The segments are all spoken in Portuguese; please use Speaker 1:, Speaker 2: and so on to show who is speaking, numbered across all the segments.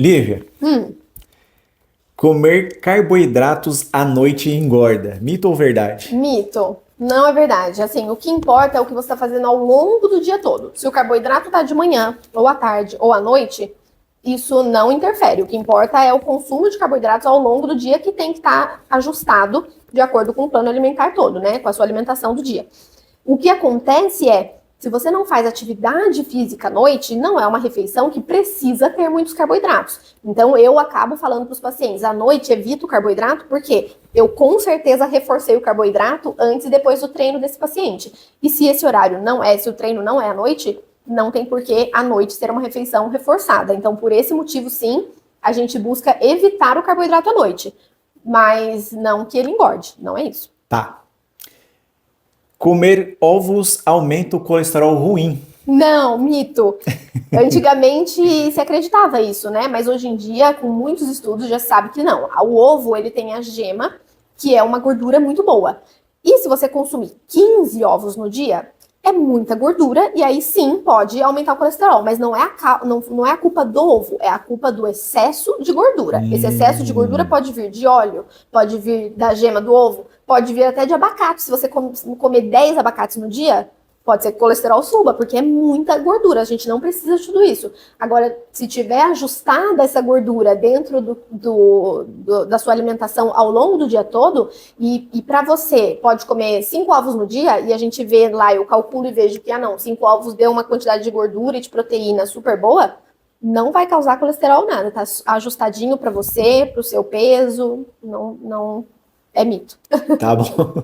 Speaker 1: Lívia, comer carboidratos à noite engorda. Mito ou verdade?
Speaker 2: Mito. Não é verdade. Assim, o que importa é o que você está fazendo ao longo do dia todo. Se o carboidrato está de manhã, ou à tarde, ou à noite, isso não interfere. O que importa é o consumo de carboidratos ao longo do dia, que tem que estar ajustado de acordo com o plano alimentar todo, né? Com a sua alimentação do dia. O que acontece é, se você não faz atividade física à noite, não é uma refeição que precisa ter muitos carboidratos. Então, eu acabo falando para os pacientes, à noite evito o carboidrato, porque eu com certeza reforcei o carboidrato antes e depois do treino desse paciente. E se esse horário não é, se o treino não é à noite, não tem por que à noite ser uma refeição reforçada. Então, por esse motivo, sim, a gente busca evitar o carboidrato à noite. Mas não que ele engorde, não é isso.
Speaker 1: Tá. Comer ovos aumenta o colesterol ruim.
Speaker 2: Não, mito. Antigamente se acreditava isso, né? Mas hoje em dia, com muitos estudos, já se sabe que não. O ovo, ele tem a gema, que é uma gordura muito boa. E se você consumir 15 ovos no dia, é muita gordura, e aí sim pode aumentar o colesterol. Mas não é a culpa do ovo, é a culpa do excesso de gordura. Esse excesso de gordura pode vir de óleo, pode vir da gema do ovo, pode vir até de abacate. Se você comer 10 abacates no dia, pode ser que o colesterol suba, porque é muita gordura. A gente não precisa de tudo isso. Agora, se tiver ajustada essa gordura dentro da sua alimentação ao longo do dia todo, e para você pode comer 5 ovos no dia, e a gente vê lá, eu calculo e vejo que, 5 ovos deu uma quantidade de gordura e de proteína super boa, não vai causar colesterol nada. Tá ajustadinho para você, para o seu peso, não é mito.
Speaker 1: Tá bom.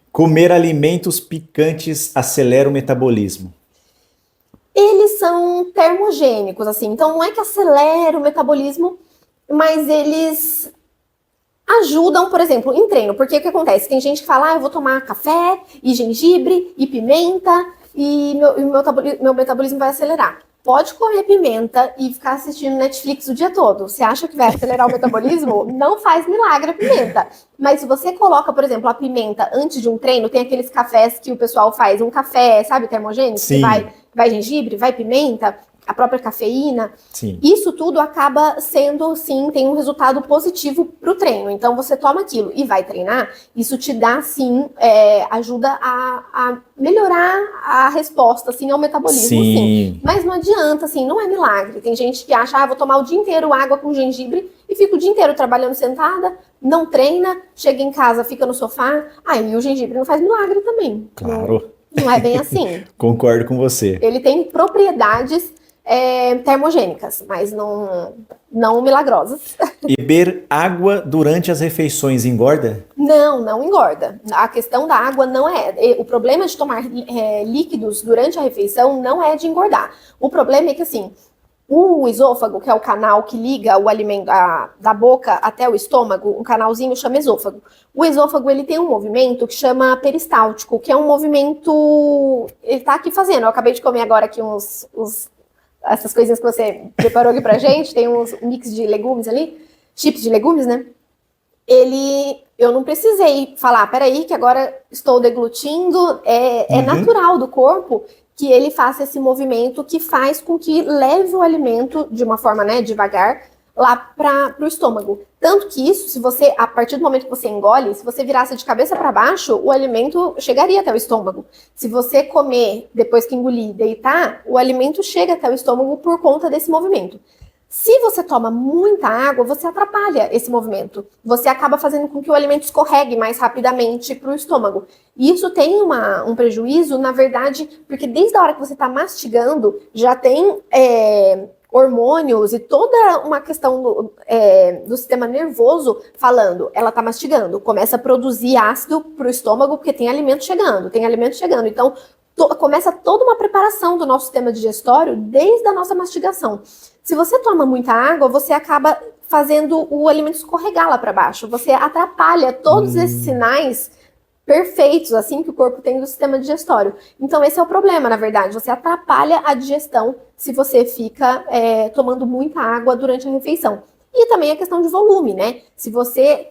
Speaker 1: Comer alimentos picantes acelera o metabolismo.
Speaker 2: Eles são termogênicos, assim, então não é que acelera o metabolismo, mas eles ajudam, por exemplo, em treino. Porque o que acontece? Tem gente que fala, eu vou tomar café, e gengibre, e pimenta, e meu metabolismo vai acelerar. Pode comer pimenta e ficar assistindo Netflix o dia todo. Você acha que vai acelerar o metabolismo? Não faz milagre a pimenta. Mas se você coloca, por exemplo, a pimenta antes de um treino, tem aqueles cafés que o pessoal faz, um café, sabe, termogênico,
Speaker 1: Sim.
Speaker 2: que vai gengibre, vai pimenta, a própria cafeína.
Speaker 1: Sim.
Speaker 2: Isso tudo acaba sendo, sim, tem um resultado positivo para o treino. Então, você toma aquilo e vai treinar, isso te dá, sim, ajuda a melhorar a resposta, assim, ao metabolismo, sim. Mas não adianta, assim, não é milagre. Tem gente que acha, vou tomar o dia inteiro água com gengibre e fica o dia inteiro trabalhando sentada, não treina, chega em casa, fica no sofá, aí o gengibre não faz milagre também.
Speaker 1: Claro.
Speaker 2: Não é bem assim.
Speaker 1: Concordo com você.
Speaker 2: Ele tem propriedades termogênicas, mas não milagrosas.
Speaker 1: Beber água durante as refeições engorda?
Speaker 2: Não engorda. A questão da água não é. O problema de tomar líquidos durante a refeição não é de engordar. O problema é que, assim, o esôfago, que é o canal que liga o alimento da boca até o estômago, um canalzinho chama esôfago. O esôfago, ele tem um movimento que chama peristáltico, que é um movimento... Ele tá aqui fazendo. Eu acabei de comer agora aqui essas coisinhas que você preparou aqui pra gente, tem um mix de legumes ali, chips de legumes, né? Eu não precisei falar, peraí, que agora estou deglutindo, é natural do corpo que ele faça esse movimento que faz com que leve o alimento de uma forma, né, devagar, lá para o estômago. Tanto que isso, se você, a partir do momento que você engole, se você virasse de cabeça para baixo, o alimento chegaria até o estômago. Se você comer, depois que engolir, deitar, o alimento chega até o estômago por conta desse movimento. Se você toma muita água, você atrapalha esse movimento. Você acaba fazendo com que o alimento escorregue mais rapidamente para o estômago. E isso tem um prejuízo, na verdade, porque desde a hora que você está mastigando, já tem hormônios e toda uma questão do sistema nervoso falando, ela está mastigando, começa a produzir ácido para o estômago, porque tem alimento chegando. Então, começa toda uma preparação do nosso sistema digestório desde a nossa mastigação. Se você toma muita água, você acaba fazendo o alimento escorregar lá para baixo. Você atrapalha todos esses sinais perfeitos, assim, que o corpo tem do sistema digestório. Então, esse é o problema, na verdade. Você atrapalha a digestão se você fica tomando muita água durante a refeição. E também a questão de volume, né? Se você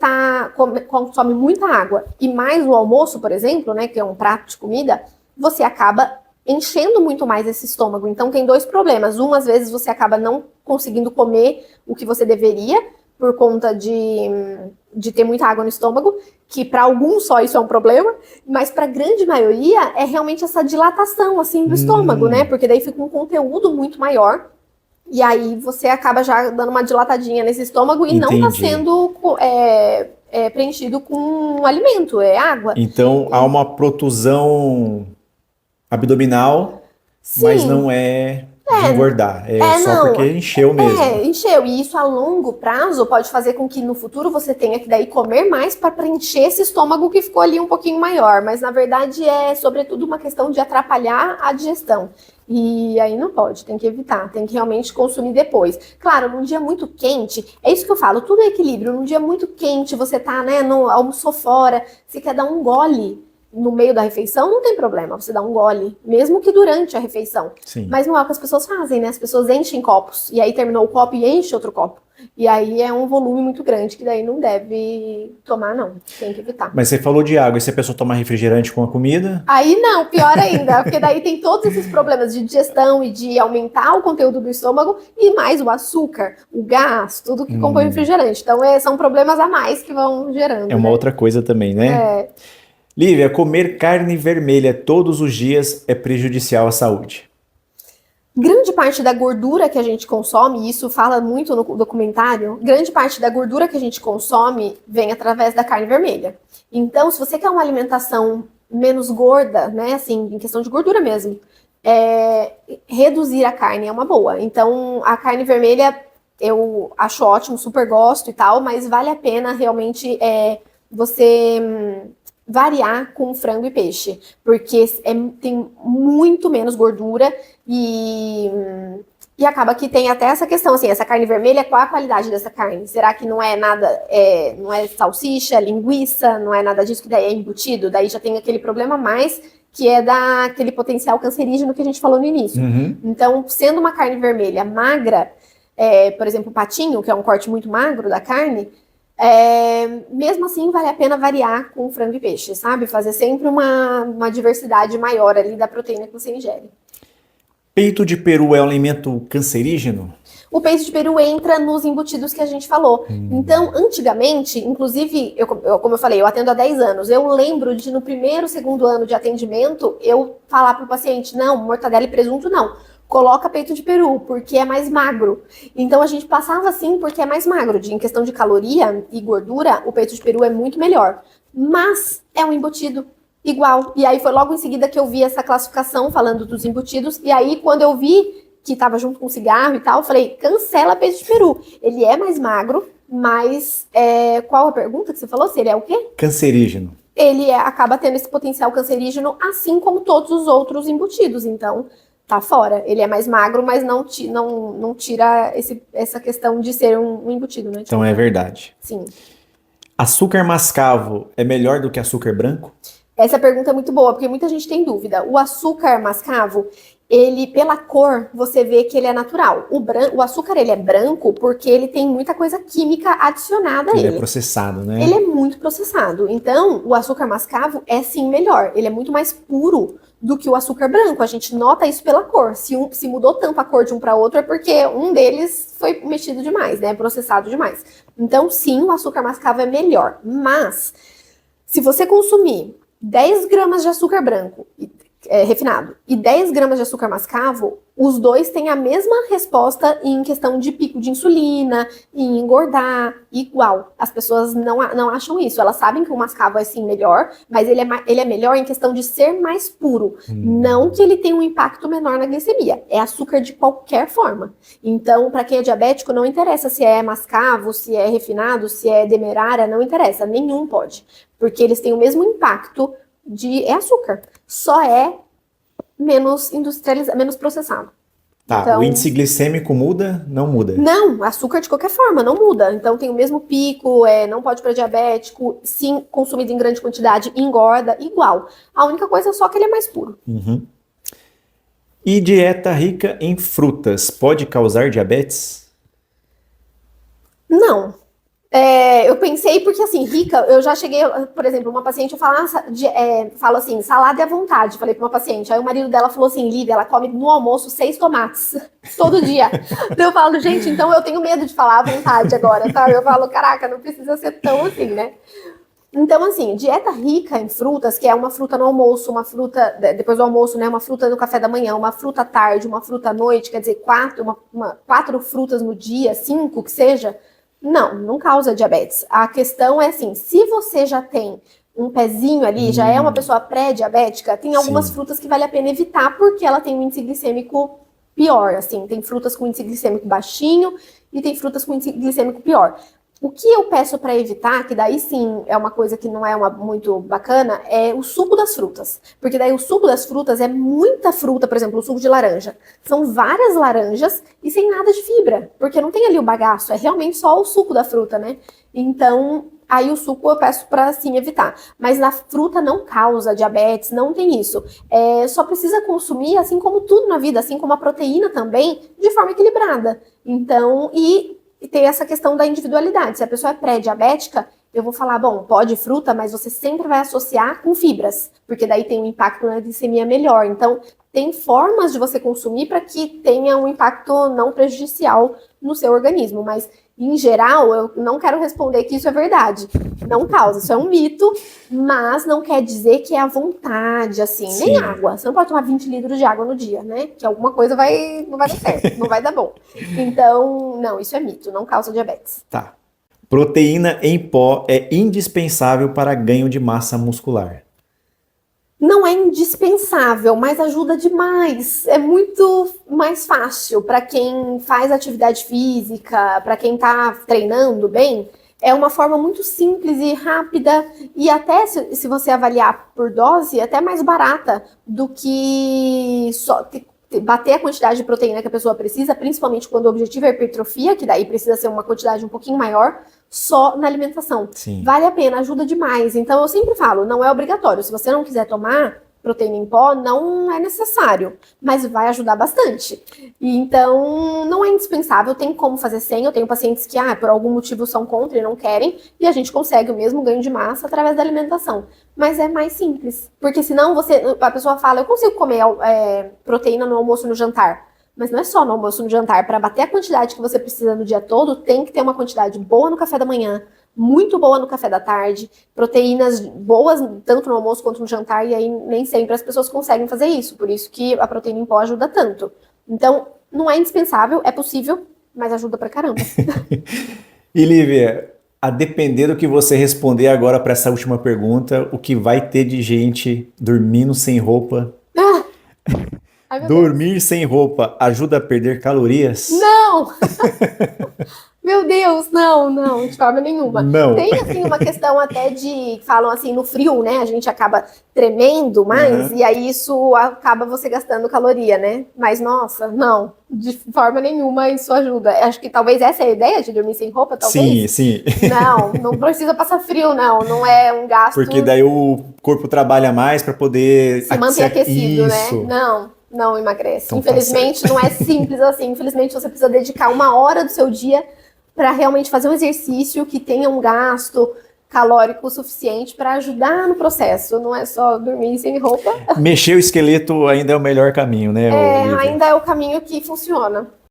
Speaker 2: consome muita água e mais o almoço, por exemplo, né, que é um prato de comida, você acaba enchendo muito mais esse estômago. Então tem dois problemas. Um, às vezes você acaba não conseguindo comer o que você deveria por conta de ter muita água no estômago, que para alguns só isso é um problema, mas para a grande maioria é realmente essa dilatação assim do estômago, né? Porque daí fica um conteúdo muito maior. E aí você acaba já dando uma dilatadinha nesse estômago e não está
Speaker 1: Entendi.
Speaker 2: sendo preenchido com alimento, é água.
Speaker 1: Então há uma protusão abdominal, mas
Speaker 2: Sim,
Speaker 1: não é de engordar. É só
Speaker 2: não.
Speaker 1: porque encheu mesmo.
Speaker 2: Encheu. E isso a longo prazo pode fazer com que no futuro você tenha que daí comer mais para preencher esse estômago que ficou ali um pouquinho maior. Mas na verdade é sobretudo uma questão de atrapalhar a digestão. E aí não pode, tem que evitar, tem que realmente consumir depois. Claro, num dia muito quente, é isso que eu falo, tudo é equilíbrio. Num dia muito quente, você tá, né, almoçou fora, você quer dar um gole no meio da refeição, não tem problema, você dá um gole, mesmo que durante a refeição.
Speaker 1: Sim.
Speaker 2: Mas não é o que as pessoas fazem, né? As pessoas enchem copos, e aí terminou o copo e enche outro copo. E aí é um volume muito grande, que daí não deve tomar, não. Tem que evitar.
Speaker 1: Mas você falou de água, e se a pessoa tomar refrigerante com a comida?
Speaker 2: Aí não, pior ainda, porque daí tem todos esses problemas de digestão e de aumentar o conteúdo do estômago, e mais o açúcar, o gás, tudo que compõe o refrigerante. Então são problemas a mais que vão gerando.
Speaker 1: É uma
Speaker 2: né?
Speaker 1: outra coisa também, né? Lívia, comer carne vermelha todos os dias é prejudicial à saúde.
Speaker 2: Grande parte da gordura que a gente consome, e isso fala muito no documentário, grande parte da gordura que a gente consome vem através da carne vermelha. Então, se você quer uma alimentação menos gorda, né, assim, em questão de gordura mesmo, reduzir a carne é uma boa. Então, a carne vermelha eu acho ótimo, super gosto e tal, mas vale a pena realmente você variar com frango e peixe, porque tem muito menos gordura e acaba que tem até essa questão, assim, essa carne vermelha, qual a qualidade dessa carne? Será que não é nada, não é salsicha, linguiça, não é nada disso que daí é embutido? Daí já tem aquele problema mais que é daquele potencial cancerígeno que a gente falou no início. Então, sendo uma carne vermelha magra, por exemplo, o patinho, que é um corte muito magro da carne, mesmo assim vale a pena variar com frango e peixe, sabe? Fazer sempre uma diversidade maior ali da proteína que você ingere.
Speaker 1: Peito de peru é um alimento cancerígeno?
Speaker 2: O peito de peru entra nos embutidos que a gente falou. Então, antigamente, inclusive, como eu falei, eu atendo há 10 anos. Eu lembro de, no primeiro, segundo ano de atendimento, eu falar para o paciente, não, mortadela e presunto não. Coloca peito de peru, porque é mais magro. Então, a gente passava assim, porque é mais magro. Em questão de caloria e gordura, o peito de peru é muito melhor. Mas é um embutido igual. E aí, foi logo em seguida que eu vi essa classificação falando dos embutidos. E aí, quando eu vi que estava junto com cigarro e tal, eu falei, cancela peito de peru. Ele é mais magro, mas qual a pergunta que você falou? Se ele é o quê?
Speaker 1: Cancerígeno.
Speaker 2: Ele acaba tendo esse potencial cancerígeno, assim como todos os outros embutidos. Então, tá fora. Ele é mais magro, mas não tira essa questão de ser um embutido, né?
Speaker 1: Então é verdade.
Speaker 2: Sim.
Speaker 1: Açúcar mascavo é melhor do que açúcar branco?
Speaker 2: Essa pergunta é muito boa, porque muita gente tem dúvida. O açúcar mascavo, ele, pela cor, você vê que ele é natural. O açúcar, ele é branco porque ele tem muita coisa química adicionada a ele.
Speaker 1: Ele é processado, né?
Speaker 2: Ele é muito processado. Então, o açúcar mascavo é sim melhor. Ele é muito mais puro do que o açúcar branco. A gente nota isso pela cor. Se mudou tanto a cor de um para outro, é porque um deles foi mexido demais, né? Processado demais. Então, sim, o açúcar mascavo é melhor. Mas, se você consumir 10 gramas de açúcar branco refinado e 10 gramas de açúcar mascavo, os dois têm a mesma resposta em questão de pico de insulina, em engordar, igual. As pessoas não acham isso. Elas sabem que o mascavo é sim melhor, mas ele é melhor em questão de ser mais puro. Não que ele tenha um impacto menor na glicemia. É açúcar de qualquer forma. Então, para quem é diabético, não interessa se é mascavo, se é refinado, se é demerara, não interessa. Nenhum pode. Porque eles têm o mesmo impacto é açúcar. Só é menos industrializado, menos processado.
Speaker 1: Tá,
Speaker 2: então,
Speaker 1: o índice glicêmico muda? Não muda?
Speaker 2: Não, açúcar de qualquer forma, não muda. Então tem o mesmo pico, não pode para diabético, sim, consumido em grande quantidade, engorda, igual. A única coisa é só que ele é mais puro.
Speaker 1: E dieta rica em frutas pode causar diabetes?
Speaker 2: Não. Eu pensei porque, assim, rica, eu já cheguei, por exemplo, uma paciente, eu falo assim, salada é à vontade, falei para uma paciente, aí o marido dela falou assim, Lívia, ela come no almoço 6 tomates, todo dia. Então eu falo, gente, então eu tenho medo de falar à vontade agora, tá? Eu falo, caraca, não precisa ser tão assim, né? Então, assim, dieta rica em frutas, que é uma fruta no almoço, uma fruta depois do almoço, né? Uma fruta no café da manhã, uma fruta à tarde, uma fruta à noite, quer dizer, quatro frutas no dia, 5 que seja, não causa diabetes. A questão é assim, se você já tem um pezinho ali, já é uma pessoa pré-diabética, tem algumas
Speaker 1: Sim.
Speaker 2: frutas que vale a pena evitar porque ela tem um índice glicêmico pior, assim, tem frutas com índice glicêmico baixinho e tem frutas com índice glicêmico pior. O que eu peço para evitar, que daí sim é uma coisa que não é muito bacana, é o suco das frutas. Porque daí o suco das frutas é muita fruta, por exemplo, o suco de laranja. São várias laranjas e sem nada de fibra, porque não tem ali o bagaço, é realmente só o suco da fruta, né? Então, aí o suco eu peço para sim evitar. Mas na fruta não causa diabetes, não tem isso. Só precisa consumir, assim como tudo na vida, assim como a proteína também, de forma equilibrada. Então, e tem essa questão da individualidade. Se a pessoa é pré-diabética, eu vou falar, bom, pode fruta, mas você sempre vai associar com fibras, porque daí tem um impacto na glicemia melhor. Então, tem formas de você consumir para que tenha um impacto não prejudicial no seu organismo, mas em geral, eu não quero responder que isso é verdade. Não causa, isso é um mito, mas não quer dizer que é à vontade, assim, nem
Speaker 1: Sim.
Speaker 2: água. Você não pode tomar 20 litros de água no dia, né? Que alguma coisa não vai dar certo, não vai dar bom. Então, não, isso é mito, não causa diabetes.
Speaker 1: Tá. Proteína em pó é indispensável para ganho de massa muscular.
Speaker 2: Não é indispensável, mas ajuda demais. É muito mais fácil para quem faz atividade física, para quem está treinando bem. É uma forma muito simples e rápida e até se você avaliar por dose, até mais barata do que só bater a quantidade de proteína que a pessoa precisa, principalmente quando o objetivo é hipertrofia, que daí precisa ser uma quantidade um pouquinho maior, só na alimentação.
Speaker 1: Sim.
Speaker 2: Vale a pena, ajuda demais. Então eu sempre falo, não é obrigatório. Se você não quiser tomar proteína em pó, não é necessário, mas vai ajudar bastante. E então não é indispensável, tem como fazer sem. Eu tenho pacientes que, por algum motivo são contra e não querem, e a gente consegue o mesmo ganho de massa através da alimentação. Mas é mais simples, porque senão a pessoa fala, eu consigo comer proteína no almoço e no jantar. Mas não é só no almoço e no jantar. Para bater a quantidade que você precisa no dia todo, tem que ter uma quantidade boa no café da manhã, muito boa no café da tarde, proteínas boas tanto no almoço quanto no jantar, e aí nem sempre as pessoas conseguem fazer isso. Por isso que a proteína em pó ajuda tanto. Então, não é indispensável, é possível, mas ajuda pra caramba.
Speaker 1: E Lívia, a depender do que você responder agora para essa última pergunta, o que vai ter de gente dormindo sem roupa?
Speaker 2: Ai, meu Deus.
Speaker 1: Dormir sem roupa ajuda a perder calorias?
Speaker 2: Não! Meu Deus, não, de forma nenhuma.
Speaker 1: Não.
Speaker 2: Tem, assim, uma questão até falam assim, no frio, né? A gente acaba tremendo mais,
Speaker 1: Uhum.
Speaker 2: e aí isso acaba você gastando caloria, né? Mas, nossa, não, de forma nenhuma isso ajuda. Acho que talvez essa é a ideia de dormir sem roupa,
Speaker 1: Sim,
Speaker 2: talvez.
Speaker 1: sim.
Speaker 2: Não precisa passar frio, não é um gasto
Speaker 1: Porque daí o corpo trabalha mais para poder
Speaker 2: se manter aquecido, né?
Speaker 1: Isso.
Speaker 2: Não emagrece.
Speaker 1: Então tá certo.
Speaker 2: Infelizmente, não é simples assim. Infelizmente, você precisa dedicar 1 hora do seu dia para realmente fazer um exercício que tenha um gasto calórico suficiente para ajudar no processo. Não é só dormir sem roupa.
Speaker 1: Mexer o esqueleto ainda é o melhor caminho, né, Lívia?
Speaker 2: Ainda é o caminho que funciona.